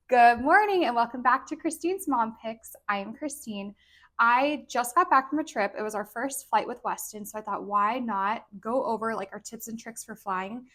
Good morning and welcome back to Christine's Mom Picks. I am Christine. I just got back from a trip. It was our first flight with Weston, so I thought why not go over like our tips and tricks for flying.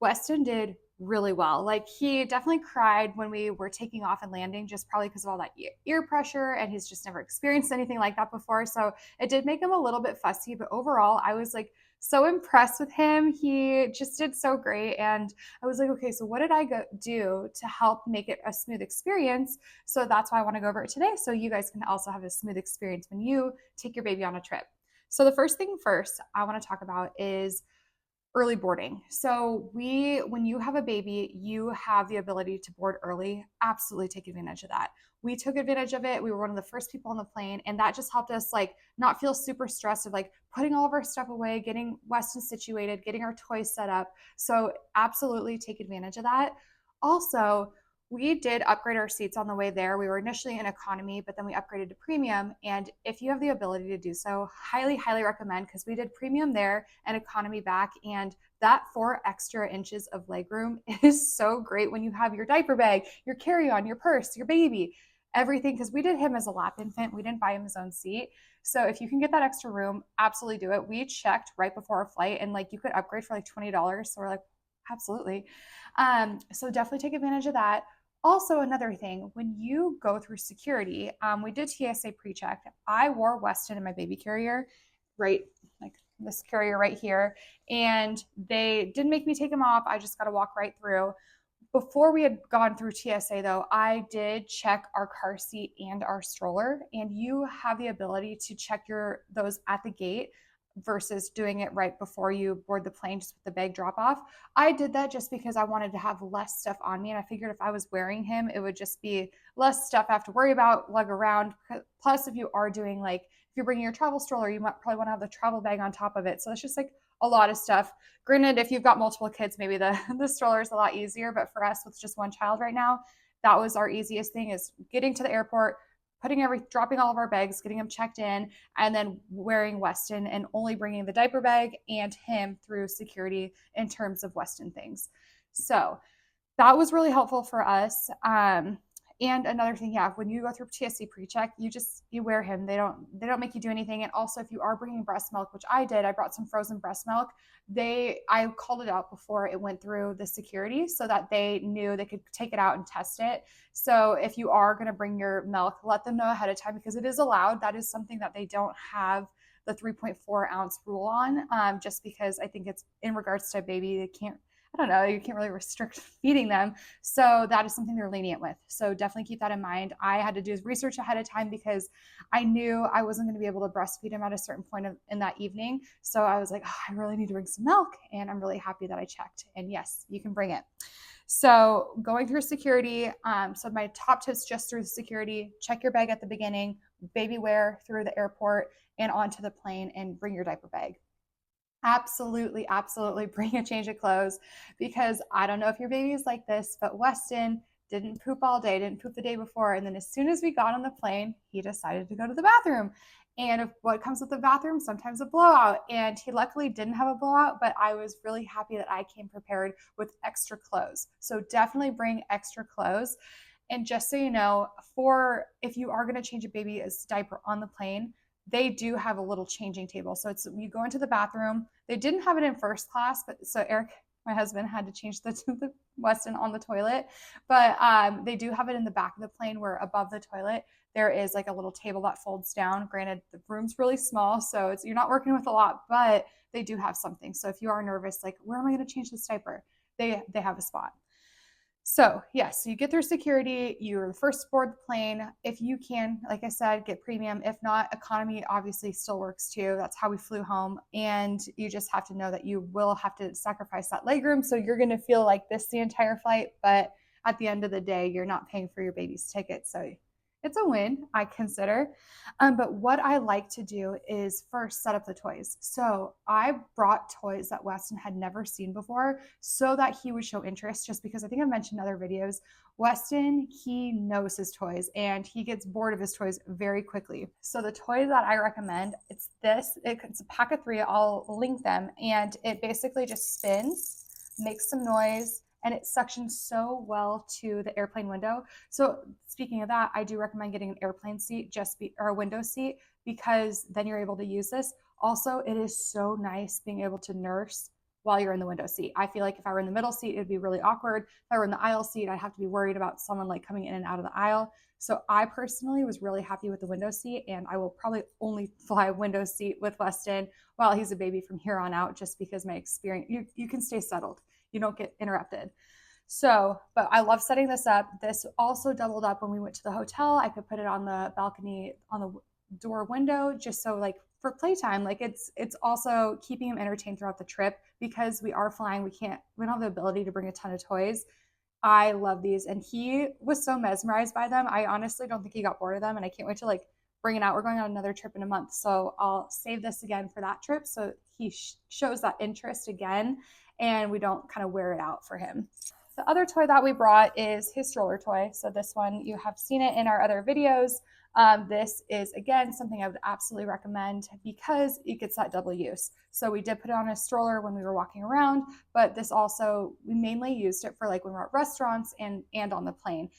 Weston did really well. Like he definitely cried when we were taking off and landing, just probably because of all that ear pressure, and he's just never experienced anything like that before. So it did make him a little bit fussy, but overall, I was like so impressed with him. He just did so great, and I was like, okay, so what did I do to help make it a smooth experience? So that's why I want to go over it today, so you guys can also have a smooth experience when you take your baby on a trip. So the first thing first I want to talk about is early boarding. So when you have a baby, you have the ability to board early. Absolutely take advantage of that. We took advantage of it. We were one of the first people on the plane, and that just helped us like not feel super stressed of like putting all of our stuff away, getting Weston situated, getting our toys set up. So absolutely take advantage of that. Also, we did upgrade our seats on the way there. We were initially in economy, but then we upgraded to premium. And if you have the ability to do so, highly recommend, because we did premium there and economy back. And that 4 extra inches of legroom is so great when you have your diaper bag, your carry-on, your purse, your baby, everything. Because we did him as a lap infant. We didn't buy him his own seat. So if you can get that extra room, absolutely do it. We checked right before our flight, and like you could upgrade for like $20. So we're like, absolutely. So definitely take advantage of that. Also, another thing, when you go through security, we did TSA pre-check. I wore Weston in my baby carrier, right, like this carrier right here, and they didn't make me take him off. I just got to walk right through. Before we had gone through TSA, though, I did check our car seat and our stroller, and you have the ability to check those at the gate versus doing it right before you board the plane, just with the bag drop off. I did that just because I wanted to have less stuff on me, and I figured if I was wearing him, it would just be less stuff I have to worry about, lug around. Plus, if you are doing like if you're bringing your travel stroller, you might probably want to have the travel bag on top of it. So it's just like a lot of stuff. Granted, if you've got multiple kids, maybe the the stroller is a lot easier, but for us with just one child right now, that was our easiest thing, is getting to the airport, dropping all of our bags, getting them checked in, and then wearing Weston and only bringing the diaper bag and him through security in terms of Weston things. So that was really helpful for us. And another thing, yeah, when you go through TSC pre-check, you wear him. They don't make you do anything. And also, if you are bringing breast milk, which I did, I brought some frozen breast milk. I called it out before it went through the security so that they knew they could take it out and test it. So if you are going to bring your milk, let them know ahead of time, because it is allowed. That is something that they don't have the 3.4 ounce rule on, just because I think it's in regards to a baby. They can't, I don't know, you can't really restrict feeding them. So that is something they're lenient with. So definitely keep that in mind. I had to do research ahead of time because I knew I wasn't going to be able to breastfeed him at a certain point in that evening. So I was like, oh, I really need to bring some milk. And I'm really happy that I checked. And yes, you can bring it. So going through security, so my top tips just through the security: check your bag at the beginning, baby wear through the airport and onto the plane, and bring your diaper bag. Absolutely bring a change of clothes, because I don't know if your baby is like this, but Weston didn't poop all day, didn't poop the day before. And then as soon as we got on the plane, he decided to go to the bathroom. And what comes with the bathroom? Sometimes a blowout. And he luckily didn't have a blowout, but I was really happy that I came prepared with extra clothes. So definitely bring extra clothes. And just so you know, for if you are going to change a baby's diaper on the plane, they do have a little changing table. So it's, you go into the bathroom. They didn't have it in first class, but so Eric, my husband, had to change the Weston on the toilet. But they do have it in the back of the plane, where above the toilet there is like a little table that folds down. Granted, the room's really small, so you're not working with a lot, but they do have something. So if you are nervous, like where am I going to change this diaper? They have a spot. So, yes, you get through security, you're the first to board the plane. If you can, like I said, get premium. If not, economy obviously still works too. That's how we flew home. And you just have to know that you will have to sacrifice that legroom. So you're going to feel like this the entire flight. But at the end of the day, you're not paying for your baby's ticket. So it's a win, I consider. But what I like to do is first set up the toys. So I brought toys that Weston had never seen before so that he would show interest, just because I think I mentioned in other videos, Weston, he knows his toys and he gets bored of his toys very quickly. So the toy that I recommend, it's a pack of 3, I'll link them, and it basically just spins, makes some noise, and it suctions so well to the airplane window. So speaking of that, I do recommend getting an airplane seat or a window seat, because then you're able to use this. Also, it is so nice being able to nurse while you're in the window seat. I feel like if I were in the middle seat, it'd be really awkward. If I were in the aisle seat, I'd have to be worried about someone like coming in and out of the aisle. So I personally was really happy with the window seat, and I will probably only fly window seat with Weston while he's a baby from here on out, just because my experience, you can stay settled. You don't get interrupted. So, but I love setting this up. This also doubled up when we went to the hotel. I could put it on the balcony, on the door window, just so like for playtime. Like it's also keeping him entertained throughout the trip, because we are flying. We don't have the ability to bring a ton of toys. I love these, and he was so mesmerized by them. I honestly don't think he got bored of them, and I can't wait to like bring it out. We're going on another trip in a month, so I'll save this again for that trip, so he shows that interest again, and we don't kind of wear it out for him. The other toy that we brought is his stroller toy. So this one, you have seen it in our other videos. This is, again, something I would absolutely recommend, because it gets that double use. So we did put it on a stroller when we were walking around, but this also, we mainly used it for like when we're at restaurants and on the plane.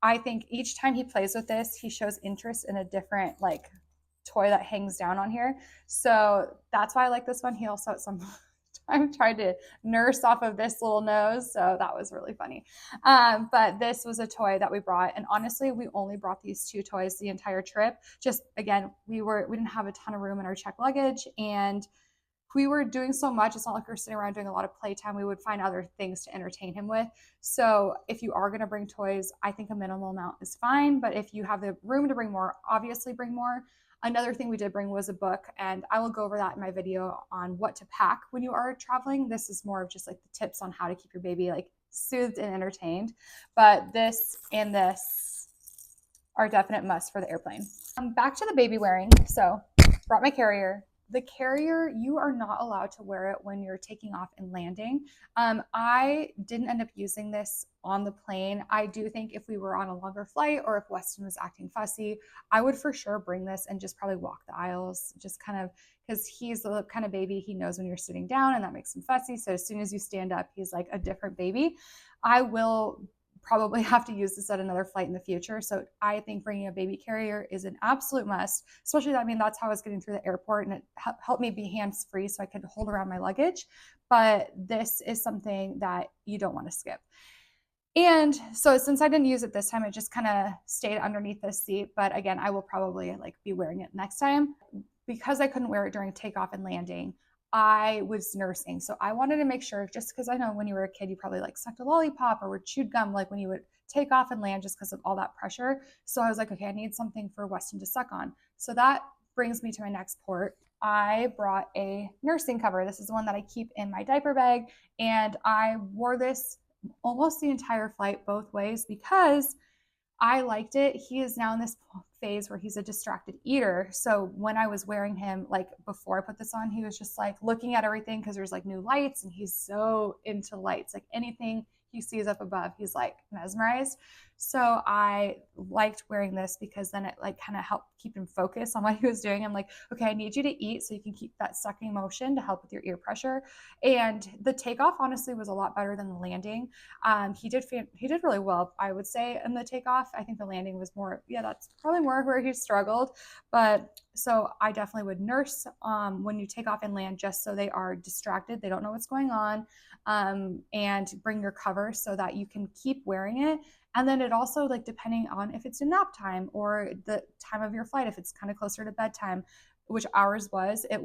I think each time he plays with this, he shows interest in a different like toy that hangs down on here. So that's why I like this one. He also at some I'm trying to nurse off of this little nose, so that was really funny. But this was a toy that we brought, and honestly, we only brought these two toys the entire trip. Just again, we didn't have a ton of room in our checked luggage, and we were doing so much. It's not like we were sitting around doing a lot of playtime. We would find other things to entertain him with. So if you are going to bring toys, I think a minimal amount is fine. But if you have the room to bring more, obviously bring more. Another thing we did bring was a book, and I will go over that in my video on what to pack when you are traveling. This is more of just like the tips on how to keep your baby like soothed and entertained. But this and this are definite must for the airplane. Back to the baby wearing. So brought my carrier. The carrier, you are not allowed to wear it when you're taking off and landing. I didn't end up using this on the plane. I do think if we were on a longer flight, or if Weston was acting fussy, I would for sure bring this and just probably walk the aisles, just kind of, because he's the kind of baby, he knows when you're sitting down and that makes him fussy. So as soon as you stand up, he's like a different baby. I will probably have to use this at another flight in the future. So I think bringing a baby carrier is an absolute must, especially that, I mean, that's how I was getting through the airport, and it helped me be hands-free so I could hold around my luggage. But this is something that you don't want to skip. And so since I didn't use it this time, it just kind of stayed underneath this seat. But again, I will probably like be wearing it next time. Because I couldn't wear it during takeoff and landing, I was nursing. So I wanted to make sure, just because I know when you were a kid, you probably like sucked a lollipop or chewed gum, like when you would take off and land, just because of all that pressure. So I was like, okay, I need something for Weston to suck on. So that brings me to my next port. I brought a nursing cover. This is the one that I keep in my diaper bag. And I wore this almost the entire flight both ways, because I liked it. He is now in this phase where he's a distracted eater. So when I was wearing him, like before I put this on, he was just like looking at everything because there's like new lights, and he's so into lights. Like anything he sees up above, he's like mesmerized. So I liked wearing this, because then it like kind of helped keep him focused on what he was doing. I'm like, okay, I need you to eat so you can keep that sucking motion to help with your ear pressure. And the takeoff honestly was a lot better than the landing. He did really well, I would say, in the takeoff. I think the landing was more, yeah, that's probably more where he struggled. But so I definitely would nurse when you take off and land, just so they are distracted, they don't know what's going on, and bring your cover so that you can keep wearing it. And then it also, like, depending on if it's a nap time or the time of your flight, if it's kind of closer to bedtime, which ours was, it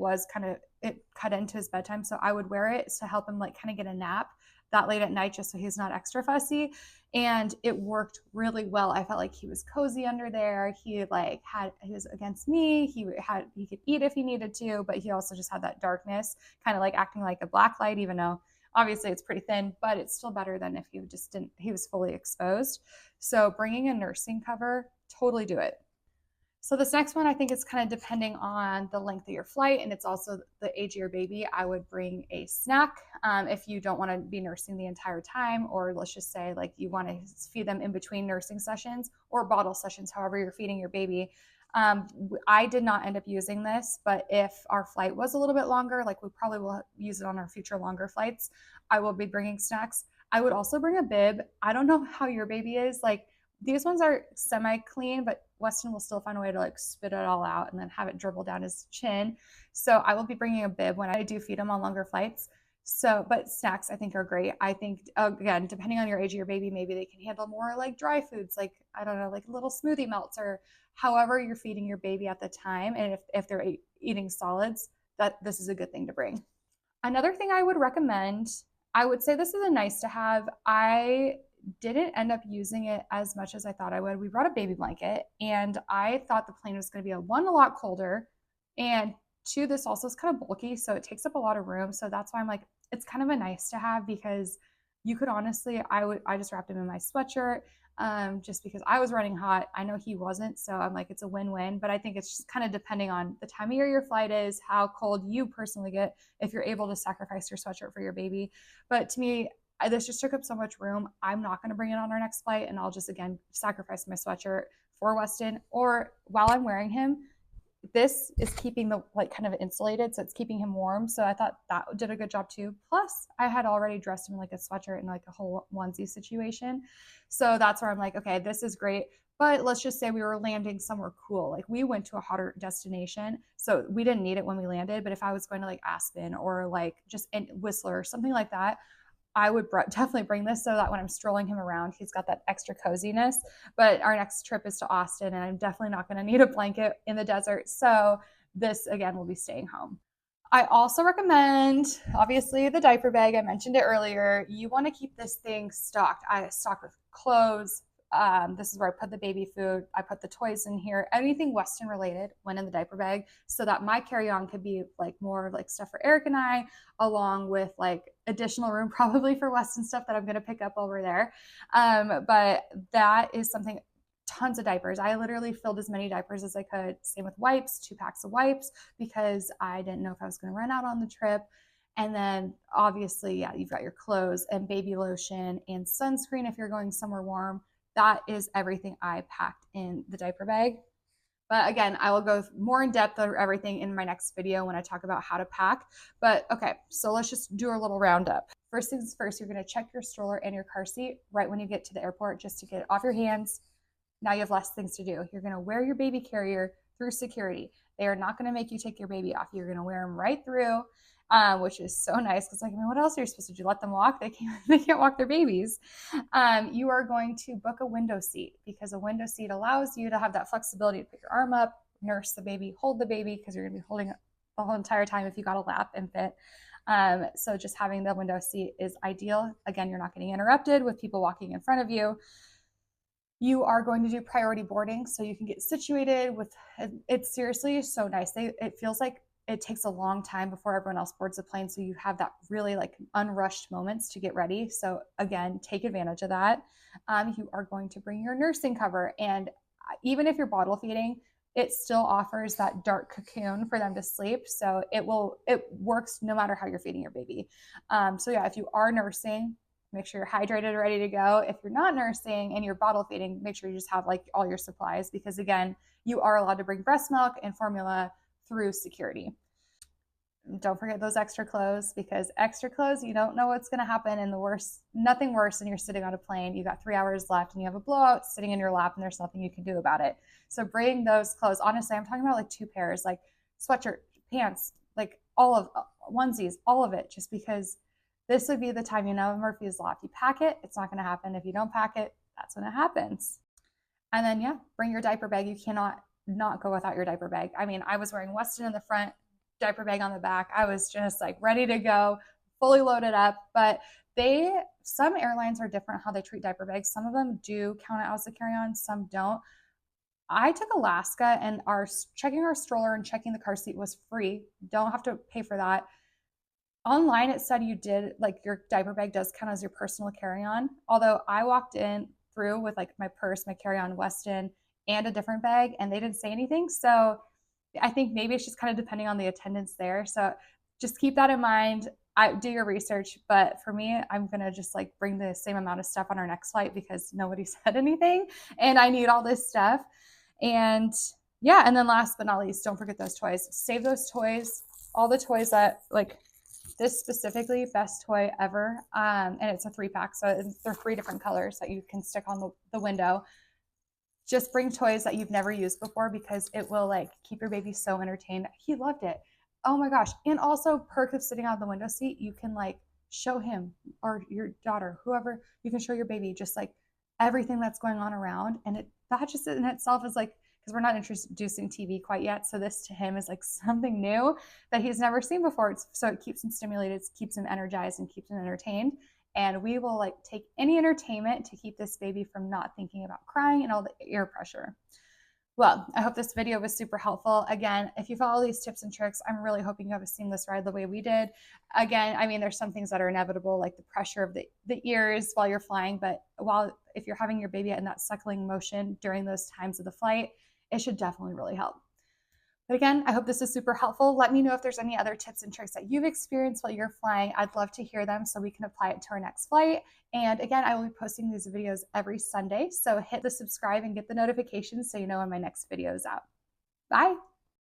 cut into his bedtime. So I would wear it to help him like kind of get a nap that late at night, just so he's not extra fussy. And it worked really well. I felt like he was cozy under there. He was against me. He could eat if he needed to, but he also just had that darkness, kind of like acting like a black light, even though obviously it's pretty thin, but it's still better than if he was fully exposed. So bringing a nursing cover, totally do it. So this next one, I think it's kind of depending on the length of your flight, and it's also the age of your baby. I would bring a snack if you don't want to be nursing the entire time, or let's just say like you want to feed them in between nursing sessions or bottle sessions, however you're feeding your baby. I did not end up using this, but if our flight was a little bit longer, like we probably will use it on our future longer flights, I will be bringing snacks. I would also bring a bib. I don't know how your baby is. Like these ones are semi-clean, but Weston will still find a way to like spit it all out and then have it dribble down his chin. So I will be bringing a bib when I do feed him on longer flights. So, but snacks I think are great. I think again, depending on your age of your baby, maybe they can handle more like dry foods, like I don't know, like little smoothie melts or however you're feeding your baby at the time. And if they're eating solids, that this is a good thing to bring. Another thing I would recommend, I would say this is a nice to have. I didn't end up using it as much as I thought I would. We brought a baby blanket, and I thought the plane was going to be a lot colder, and two, this also is kind of bulky, so it takes up a lot of room. So that's why I'm like, it's kind of a nice to have because you could honestly, I just wrapped him in my sweatshirt just because I was running hot. I know he wasn't, so I'm like, it's a win-win. But I think it's just kind of depending on the time of year your flight is, how cold you personally get, if you're able to sacrifice your sweatshirt for your baby. But to me, this just took up so much room. I'm not going to bring it on our next flight, and I'll just again sacrifice my sweatshirt for Weston, or while I'm wearing him, this is keeping the like kind of insulated, so it's keeping him warm. So I thought that did a good job too. Plus I had already dressed him in like a sweatshirt and like a whole onesie situation, so that's where I'm like, okay, this is great. But let's just say we were landing somewhere cool, like we went to a hotter destination, so we didn't need it when we landed. But if I was going to like Aspen or like just in Whistler or something like that, I would definitely bring this so that when I'm strolling him around, he's got that extra coziness. But our next trip is to Austin, and I'm definitely not going to need a blanket in the desert. So this, again, will be staying home. I also recommend, obviously, the diaper bag. I mentioned it earlier. You want to keep this thing stocked. I stock with clothes. This is where I put the baby food. I put the toys in here. Anything Western related went in the diaper bag so that my carry-on could be like more like stuff for Eric and I, along with like additional room probably for Weston stuff that I'm going to pick up over there. But that is something, tons of diapers. I literally filled as many diapers as I could. Same with wipes, 2 packs of wipes, because I didn't know if I was going to run out on the trip. And then obviously, yeah, you've got your clothes and baby lotion and sunscreen if you're going somewhere warm. That is everything I packed in the diaper bag. But again, I will go more in depth of everything in my next video when I talk about how to pack. But okay, so let's just do a little roundup. First things first, you're going to check your stroller and your car seat right when you get to the airport, just to get it off your hands. Now you have less things to do. You're going to wear your baby carrier through security. They are not going to make you take your baby off. You're going to wear them right through, which is so nice because, like, I mean, what else are you supposed to do? Let them walk? They can't walk their babies. You are going to book a window seat, because a window seat allows you to have that flexibility to put your arm up, nurse the baby, hold the baby, because you're going to be holding it the whole entire time if you got a lap infant. So just having the window seat is ideal. Again, you're not getting interrupted with people walking in front of you. You are going to do priority boarding so you can get situated with, it's seriously so nice. It feels like it takes a long time before everyone else boards the plane, so you have that really like unrushed moments to get ready. So again, take advantage of that. You are going to bring your nursing cover, and even if you're bottle feeding, it still offers that dark cocoon for them to sleep. So it works no matter how you're feeding your baby. So yeah, if you are nursing, make sure you're hydrated, ready to go. If you're not nursing and you're bottle feeding, make sure you just have like all your supplies, because again, you are allowed to bring breast milk and formula through security. Don't forget those extra clothes, because extra clothes, you don't know what's going to happen. And nothing worse than you're sitting on a plane, you got 3 hours left and you have a blowout sitting in your lap and there's nothing you can do about it. So bring those clothes. Honestly, I'm talking about like 2 pairs, like sweatshirt, pants, like all of onesies, all of it, just because this would be the time, you know, Murphy's Law. If you pack it, it's not going to happen. If you don't pack it, that's when it happens. And then, yeah, bring your diaper bag. You cannot not go without your diaper bag. I mean, I was wearing Weston in the front, diaper bag on the back. I was just like ready to go, fully loaded up. But some airlines are different how they treat diaper bags. Some of them do count it as a carry-on, some don't. I took Alaska, and checking our stroller and checking the car seat was free. Don't have to pay for that. Online, it said you did, like, your diaper bag does count as your personal carry-on. Although I walked in through with like my purse, my carry-on, Weston, and a different bag, and they didn't say anything. So I think maybe it's just kind of depending on the attendance there. So just keep that in mind. Do your research. But for me, I'm going to just like bring the same amount of stuff on our next flight because nobody said anything and I need all this stuff. And yeah, and then last but not least, don't forget those toys. Save those toys, all the toys that like This specifically, best toy ever. And it's a 3-pack. So there are 3 different colors that you can stick on the window. Just bring toys that you've never used before because it will like keep your baby so entertained. He loved it. Oh my gosh. And also perk of sitting on the window seat, you can like show him or your daughter, whoever, you can show your baby just like everything that's going on around. And that just in itself is like, because we're not introducing TV quite yet. So this to him is like something new that he's never seen before. So it keeps him stimulated, keeps him energized, and keeps him entertained. And we will like take any entertainment to keep this baby from not thinking about crying and all the ear pressure. Well, I hope this video was super helpful. Again, if you follow these tips and tricks, I'm really hoping you have a seamless ride the way we did. Again, I mean, there's some things that are inevitable, like the pressure of the ears while you're flying, but if you're having your baby in that suckling motion during those times of the flight, it should definitely really help. But again, I hope this is super helpful. Let me know if there's any other tips and tricks that you've experienced while you're flying. I'd love to hear them so we can apply it to our next flight. And again, I will be posting these videos every Sunday. So hit the subscribe and get the notifications so you know when my next video is out. Bye.